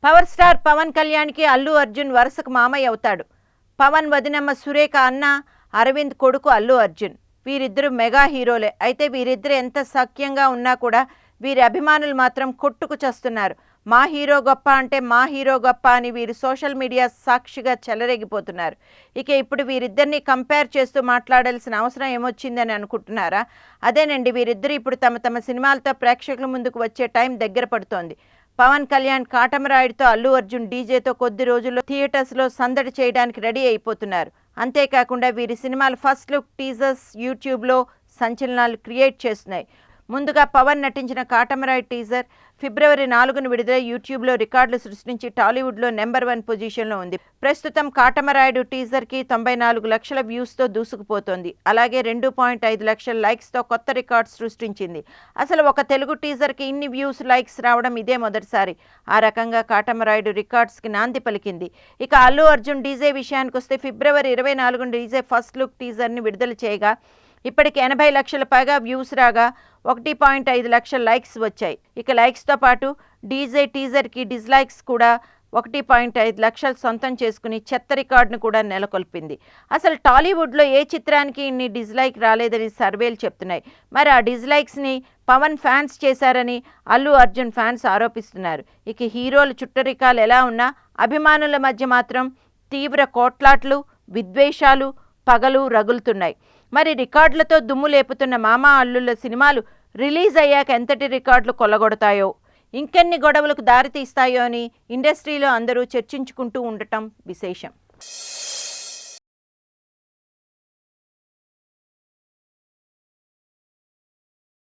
Power star Pawan కళ్యాణ్కి అల్లు అర్జున్ వరుసకు మామయ్య అవుతాడు. పవన్ వదినమ్మ సురేఖ అన్న, అరవింద్ కొడుకు అల్లు అర్జున్. వీరిద్దరు మెగా హీరోలే. అయితే వీరిద్దరు ఎంత సఖ్యంగా ఉన్నా కూడా వీరి అభిమానులు మాత్రం కొట్టుకు చస్తున్నారు. మా హీరో గొప్ప అంటే మా హీరో గొప్ప అని వీరు సోషల్ మీడియా సాక్షిగా చెలరేగిపోతున్నారు. ఇక ఇప్పుడు వీరిద్దరిని కంపేర్ చేస్తూ మాట్లాడాల్సిన అవసరం ఏమొచ్చిందని అనుకుంటున్నారా? అదేనండి, వీరిద్దరు ఇప్పుడు తమ తమ సినిమాలతో ప్రేక్షకుల ముందుకు వచ్చే టైం దగ్గర పడుతోంది. పవన్ కళ్యాణ్ కాటమరాయుడుతో, అల్లు అర్జున్ డీజేతో కొద్ది రోజుల్లో థియేటర్స్లో సందడి చేయడానికి రెడీ అయిపోతున్నారు. అంతేకాకుండా వీరి సినిమాల ఫస్ట్ లుక్ టీజర్స్ యూట్యూబ్లో సంచలనాలు క్రియేట్ చేస్తున్నాయి. ముందుగా పవన్ నటించిన కాటమరాయుడు టీజర్ ఫిబ్రవరి 4న విడుదల యూట్యూబ్లో రికార్డులు సృష్టించి టాలీవుడ్లో నెంబర్ 1 పొజిషన్లో ఉంది. ప్రస్తుతం కాటమరాయుడు టీజర్కి 94 లక్షల వ్యూస్తో దూసుకుపోతోంది. అలాగే 2.5 లక్షల లైక్స్తో కొత్త రికార్డు సృష్టించింది. అసలు ఒక తెలుగు టీజర్కి ఇన్ని వ్యూస్, లైక్స్ రావడం ఇదే మొదటిసారి. ఆ రకంగా కాటమరాయుడు రికార్డ్స్కి నాంది పలికింది. ఇక అల్లు అర్జున్ డీజే విషయానికి వస్తే ఫిబ్రవరి 24న డీజే ఫస్ట్ లుక్ టీజర్ని విడుదల చేయగా ఇప్పటికి 80 లక్షల పైగా వ్యూస్ రాగా 1.5 లక్షల లైక్స్ వచ్చాయి. ఇక లైక్స్తో పాటు డీజే టీజర్కి డిస్లైక్స్ కూడా 1.5 లక్షలు సొంతం చేసుకుని చెత్త రికార్డును కూడా నెలకొల్పింది. అసలు టాలీవుడ్లో ఏ చిత్రానికి ఇన్ని డిస్లైక్ రాలేదని సర్వేలు చెప్తున్నాయి. మరి ఆ డిస్లైక్స్ని పవన్ ఫ్యాన్స్ చేశారని అల్లు అర్జున్ ఫ్యాన్స్ ఆరోపిస్తున్నారు. ఇక హీరోల చుట్టరికాలు ఎలా ఉన్నా అభిమానుల మధ్య మాత్రం తీవ్ర కోట్లాట్లు, విద్వేషాలు పగలు రగులుతున్నాయి. మరి రికార్డులతో దుమ్ము లేపుతున్న మామ అల్లుళ్ళ సినిమాలు రిలీజ్ అయ్యాక ఎంతటి రికార్డులు కొల్లగొడతాయో, ఇంకెన్ని గొడవలకు దారితీస్తాయో అని ఇండస్ట్రీలో అందరూ చర్చించుకుంటూ ఉండటం విశేషం.